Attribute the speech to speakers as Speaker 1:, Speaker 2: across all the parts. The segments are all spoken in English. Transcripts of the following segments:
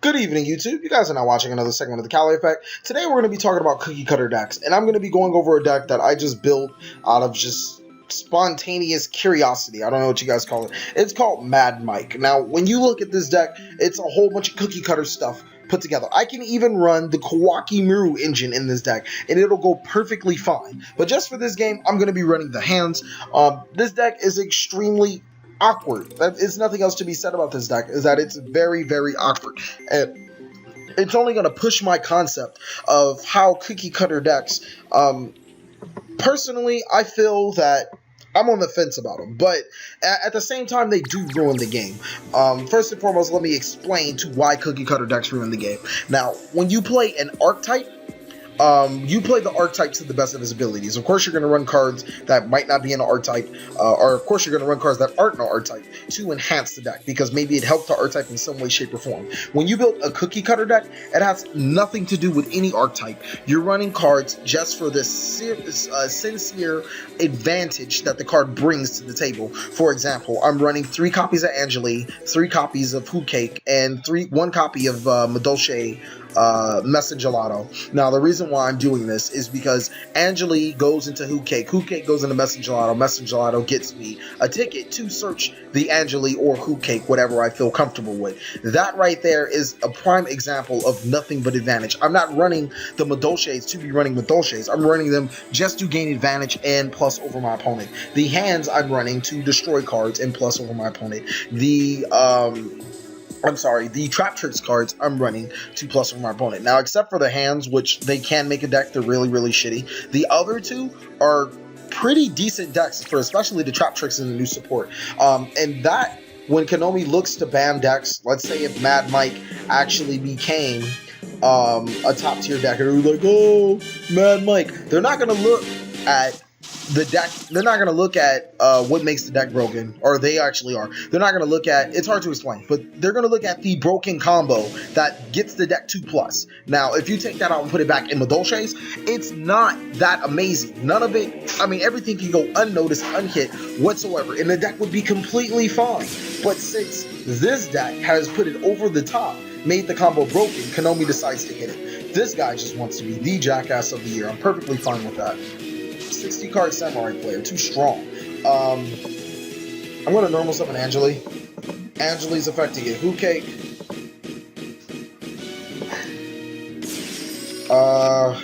Speaker 1: Good evening, YouTube. You guys are now watching another segment of the TheCaliEffect. Today we're going to be talking about cookie cutter decks, and I'm going to be going over a deck that I just built out of just spontaneous curiosity. I don't know what you guys call it. It's called Mad Mike. Now, when you look at this deck, it's a whole bunch of cookie cutter stuff put together. I can even run the Kawaki Miru engine in this deck, and it'll go perfectly fine. But just for this game, I'm going to be running the hands. This deck is extremely awkward. That is nothing else to be said about this deck, is that it's very, very awkward. And it's only going to push my concept of how cookie cutter decks, personally, I feel that I'm on the fence about them, but at the same time, they do ruin the game. First and foremost, let me explain to why cookie cutter decks ruin the game. Now, when you play an archetype, you play the archetype to the best of his abilities. Of course, you're going to run cards that might not be in an archetype, or of course, you're going to run cards that aren't in an archetype to enhance the deck, because maybe it helped the archetype in some way, shape, or form. When you build a cookie cutter deck, it has nothing to do with any archetype. You're running cards just for the sincere advantage that the card brings to the table. For example, I'm running 3 copies of Angeli, 3 copies of Who Cake, and 1 copy of Madolche Messengelato. Now, the reason why I'm doing this is because Angeli goes into Who Cake goes into Messengelato gets me a ticket to search the Angeli or Who Cake, whatever I feel comfortable with. That right there is a prime example of nothing but advantage. I'm not running the Madolches to be running Madolches. I'm running them just to gain advantage and plus over my opponent. The hands I'm running to destroy cards and plus over my opponent. The Trap Tricks cards I'm running to plus over my opponent. Now, except for the hands, which they can make a deck, they're really, really shitty. The other two are pretty decent decks, for especially the Trap Tricks and the new support. And that, when Konami looks to ban decks, let's say if Mad Mike actually became a top tier deck, and they're like, oh, Mad Mike, they're not going to look at the deck. They're not going to look at what makes the deck broken, or they actually are. They're not going to look at, it's hard to explain, but they're going to look at the broken combo that gets the deck 2+. Now, if you take that out and put it back in Madolche's, it's not that amazing. None of it, I mean, everything can go unnoticed, unhit whatsoever, and the deck would be completely fine. But since this deck has put it over the top, made the combo broken, Konami decides to hit it. This guy just wants to be the jackass of the year. I'm perfectly fine with that. 60 card Samurai player, too strong. I'm going to normal summon Angeli. Angeli's effect to get Who Cake. I'm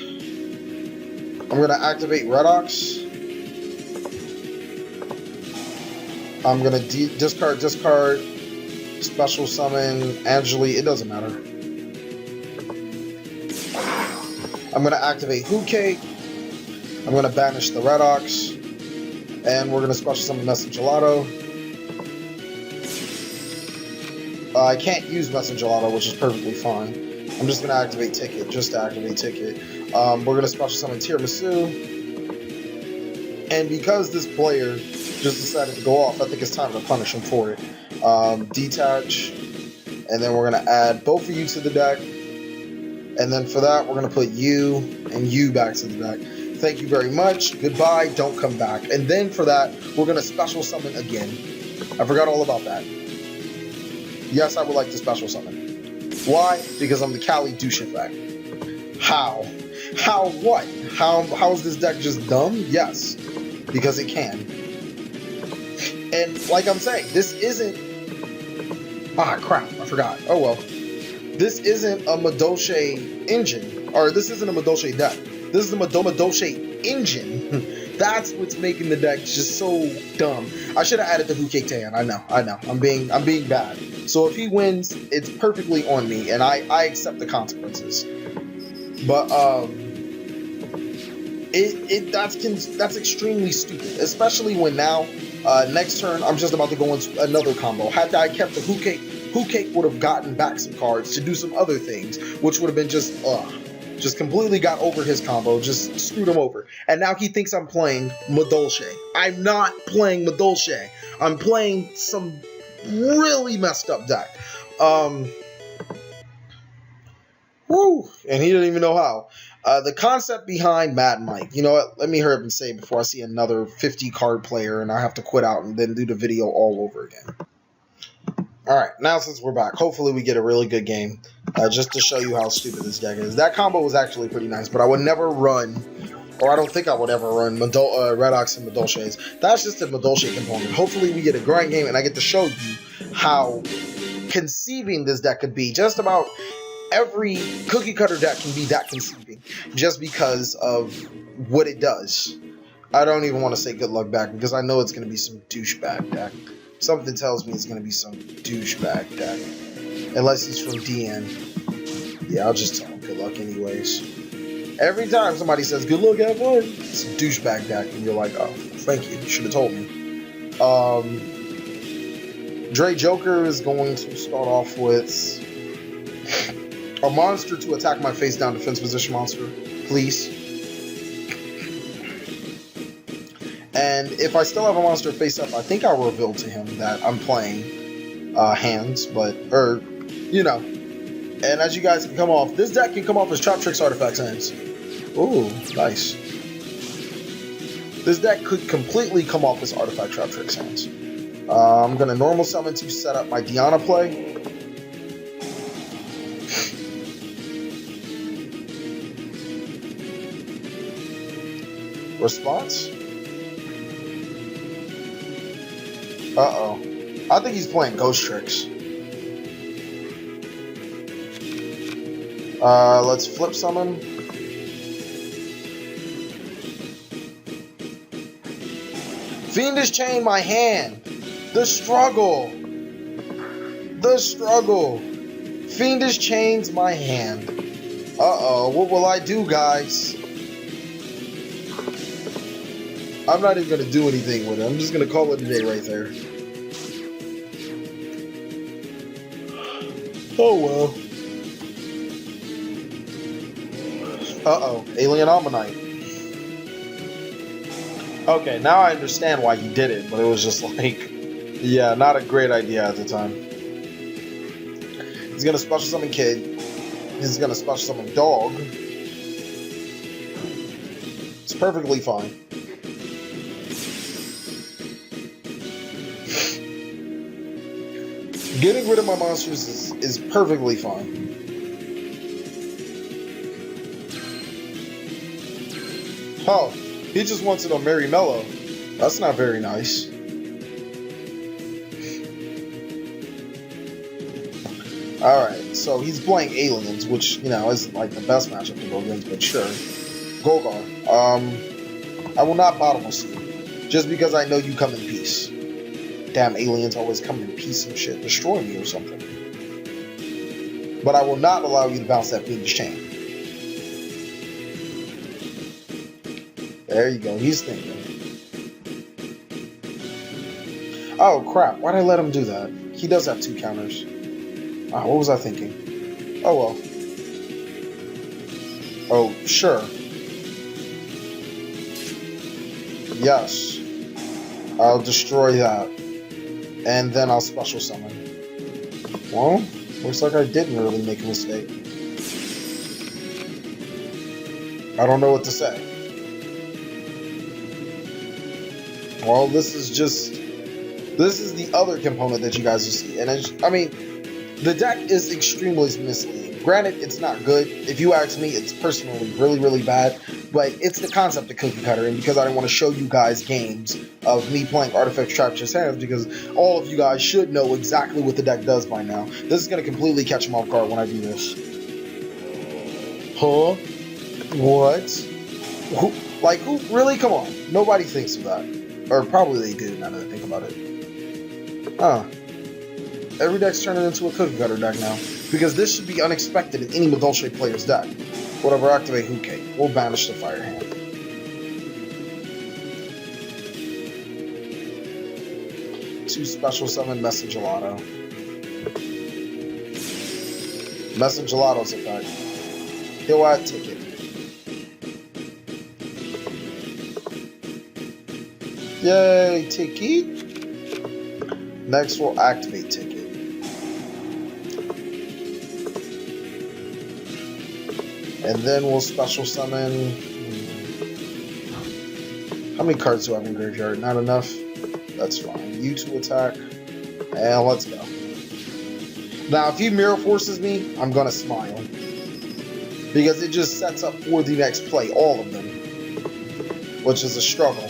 Speaker 1: going to activate Redox. I'm going to discard, special summon Angeli. It doesn't matter. I'm going to activate Who Cake. I'm going to banish the Redox, and we're going to special summon Messengelato. I can't use Messengelato, which is perfectly fine. I'm just going to activate Ticket, just to activate Ticket. We're going to special summon Tiramisu, and because this player just decided to go off, I think it's time to punish him for it. Detach, and then we're going to add both of you to the deck, and then for that, we're going to put you and you back to the deck. Thank you very much. Goodbye. Don't come back. And then for that, we're going to special summon again. I forgot all about that. Yes, I would like to special summon. Why? Because I'm the Cali douche effect. How? How what? How is this deck just dumb? Yes. Because it can. And like I'm saying, this isn't... Ah, crap. I forgot. Oh, well. This isn't a Madolche engine. Or this isn't a Madolche deck. This is the Madolche engine. That's what's making the deck just so dumb. I should have added the Who Cake Tan. I know. I'm being bad. So if he wins, it's perfectly on me, and I accept the consequences. But that's extremely stupid, especially when now next turn I'm just about to go into another combo. Had I kept the Who Cake would have gotten back some cards to do some other things, which would have been just completely got over his combo, just screwed him over. And now he thinks I'm playing Madolche. I'm not playing Madolche. I'm playing some really messed up deck. Woo! And he didn't even know how. The concept behind Mad Mike. You know what? Let me hurry up and say it before I see another 50 card player and I have to quit out and then do the video all over again. Alright, now since we're back, hopefully we get a really good game. Just to show you how stupid this deck is. That combo was actually pretty nice, but I would never run, or I don't think I would ever run, Redox and Madolches. That's just a Madolche component. Hopefully we get a grind game, and I get to show you how conceiving this deck could be. Just about every cookie cutter deck can be that conceiving, just because of what it does. I don't even want to say good luck back, because I know it's going to be some douchebag deck. Something tells me it's going to be some douchebag deck. Unless he's from DN. Yeah, I'll just tell him good luck anyways. Every time somebody says good luck, have fun, it's a douchebag deck, and you're like, oh, thank you. You should have told me. Dre Joker is going to start off with a monster to attack my face down defense position monster, please. And if I still have a monster face up, I think I'll reveal to him that I'm playing hands, or, you know. And as you guys can come off, this deck can come off as Trap Tricks Artifacts hands. Ooh, nice. This deck could completely come off as Artifact Trap Tricks hands. I'm going to normal summon to set up my Diana play. Response? Uh-oh. I think he's playing Ghost Tricks. Let's flip summon. Fiendish Chain my hand. The struggle. The struggle. Fiendish Chains my hand. Uh-oh. What will I do, guys? I'm not even going to do anything with it. I'm just going to call it a day right there. Oh, well. Uh-oh. Alien Ammonite. Okay, now I understand why he did it, but it was just like, yeah, not a great idea at the time. He's going to special summon Kid. He's going to special summon Dog. It's perfectly fine. Getting rid of my monsters is perfectly fine. Oh, he just wants it on Mary Mello. That's not very nice. Alright, so he's playing Aliens, which, you know, isn't like the best matchup to go against, but sure. Golgar. I will not bottomless you, just because I know you come in peace. Damn, aliens always come in peace and shit, destroy me or something. But I will not allow you to bounce that Fiendish Chain. There you go, he's thinking. Oh crap, why'd I let him do that? He does have 2 counters. Ah, what was I thinking? Oh well. Oh, sure. Yes. I'll destroy that. And then I'll special summon. Well, looks like I didn't really make a mistake. I don't know what to say. Well, this is the other component that you guys will see. And I mean, the deck is extremely misleading. Granted, it's not good. If you ask me, it's personally really, really bad. But it's the concept of cookie cutter, and because I didn't want to show you guys games of me playing Artifact Trap Tricks hands, because all of you guys should know exactly what the deck does by now. This is going to completely catch them off guard when I do this. Huh? What? Who? Like, who? Really? Come on. Nobody thinks of that. Or probably they do, now that I think about it. Huh. Every deck's turning into a cookie cutter deck now. Because this should be unexpected in any Madolche player's deck. Whatever, activate Hookay. We'll banish the Fire Hand. Two special summon Message Gelato. Message Gelato's effect. He'll add Ticket. Yay, Ticket. Next we'll activate Ticket. And then we'll special summon. How many cards do I have in graveyard? Not enough? That's fine. You 2 attack. And let's go. Now, if he mirror forces me, I'm gonna smile. Because it just sets up for the next play, all of them. Which is a struggle.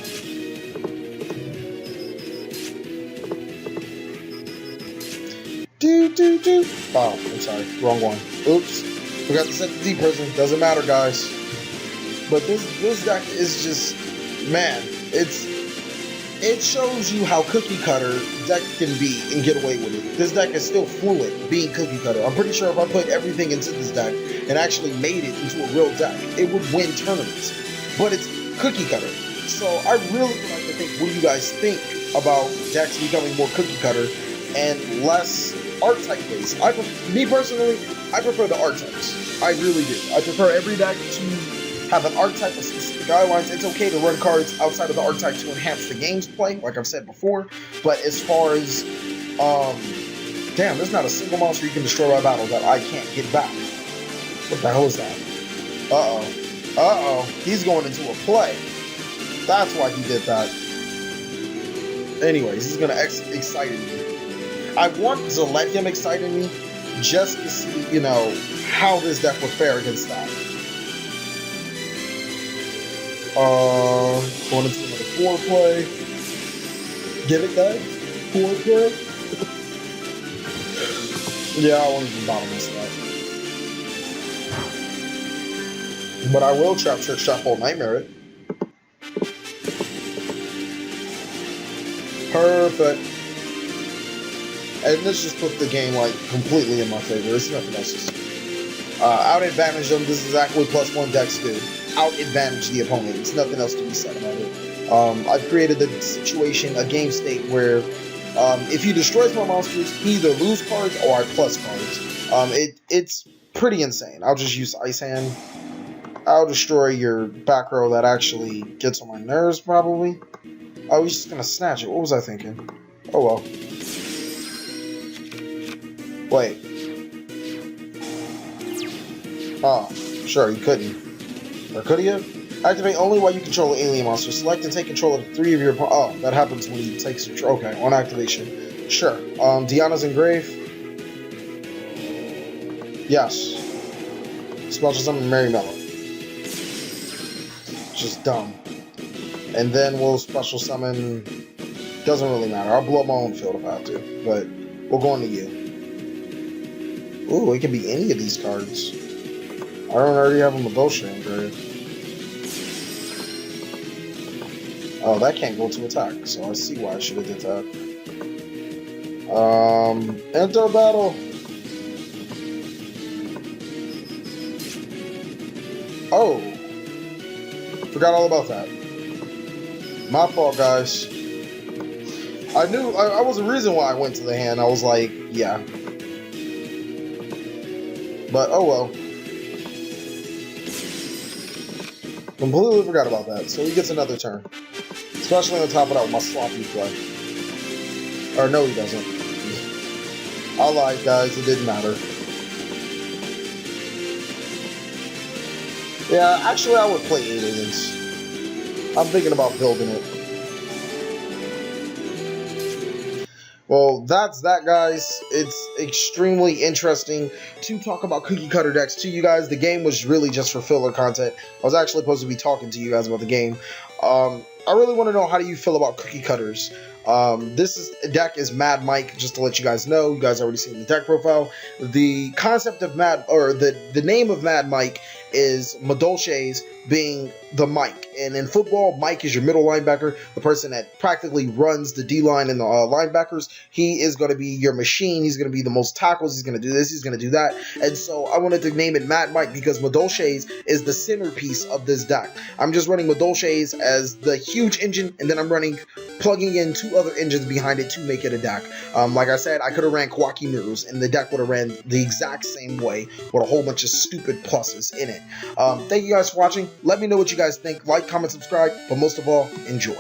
Speaker 1: Oh, I'm sorry. Wrong one. Oops. Forgot to set the D prison. Doesn't matter, guys. But this deck is just, man, it shows you how cookie cutter deck can be and get away with it. This deck is still fluent being cookie cutter. I'm pretty sure if I put everything into this deck and actually made it into a real deck, it would win tournaments. But it's cookie cutter. So I really would like to think, what do you guys think about decks becoming more cookie cutter and less archetype based? Me personally, I prefer the archetypes. I really do. I prefer every deck to have an archetype of specific guidelines. It's okay to run cards outside of the archetype to enhance the game's play, like I've said before. But as far as, damn, there's not a single monster you can destroy by battle that I can't get back. What the hell is that? Uh-oh. He's going into a play. That's why he did that. Anyways, he's gonna excite me. I want to let him excite me just to see, you know, how this deck would fare against that. Going into another 4 play. Get it, guys? 4 play? Yeah, I wanted to bottomless that. But I will trap, trick, trap, hold, nightmare it. Perfect. And this just put the game, like, completely in my favor. It's nothing else. Out advantage them. This is exactly what +1 decks do. Out advantage the opponent. It's nothing else to be said about it. I've created the situation, a game state where if he destroys my monsters, he either lose cards or I plus cards. It's pretty insane. I'll just use Ice Hand. I'll destroy your back row that actually gets on my nerves, probably. Oh, he's just gonna snatch it. What was I thinking? Oh well. Wait. Oh, sure, he couldn't. Or could he have? Activate only while you control an alien monster. Select and take control of 3 of your... Oh, that happens when he takes control. Okay, on activation. Sure. Diana's Engrave. Yes. Special summon Mary Mellow. Just dumb. And then we'll special summon... Doesn't really matter. I'll blow up my own field if I have to. But we'll go into you. Ooh, it can be any of these cards. I don't already have a Madosha engraved. Oh, that can't go to attack, so I see why I should have did that. Enter battle. Oh, forgot all about that. My fault, guys. I knew I was the reason why I went to the hand. I was like, yeah. But oh well. Completely forgot about that. So he gets another turn. Especially on top of that with my sloppy play. Or no, he doesn't. I lied, guys. It didn't matter. Yeah, actually, I would play 8 aliens. I'm thinking about building it. Well, that's that, guys. It's extremely interesting to talk about cookie cutter decks to you guys. The game was really just for filler content. I was actually supposed to be talking to you guys about the game. I really want to know, how do you feel about cookie cutters? This deck is Mad Mike, just to let you guys know. You guys already seen the deck profile. The concept of the name of Mad Mike is Madolche's being the Mike. And in football, Mike is your middle linebacker, the person that practically runs the D-line and the linebackers. He is going to be your machine. He's going to be the most tackles. He's going to do this. He's going to do that. And so I wanted to name it Mad Mike because Madolche's is the centerpiece of this deck. I'm just running Madolche's as the huge engine, and then I'm plugging in 2 other engines behind it to make it a deck. Like I said, I could have ran Kwaki Mirrors, and the deck would have ran the exact same way with a whole bunch of stupid pluses in it. Thank you guys for watching. Let me know what you guys think. Like, comment, subscribe, but most of all, enjoy.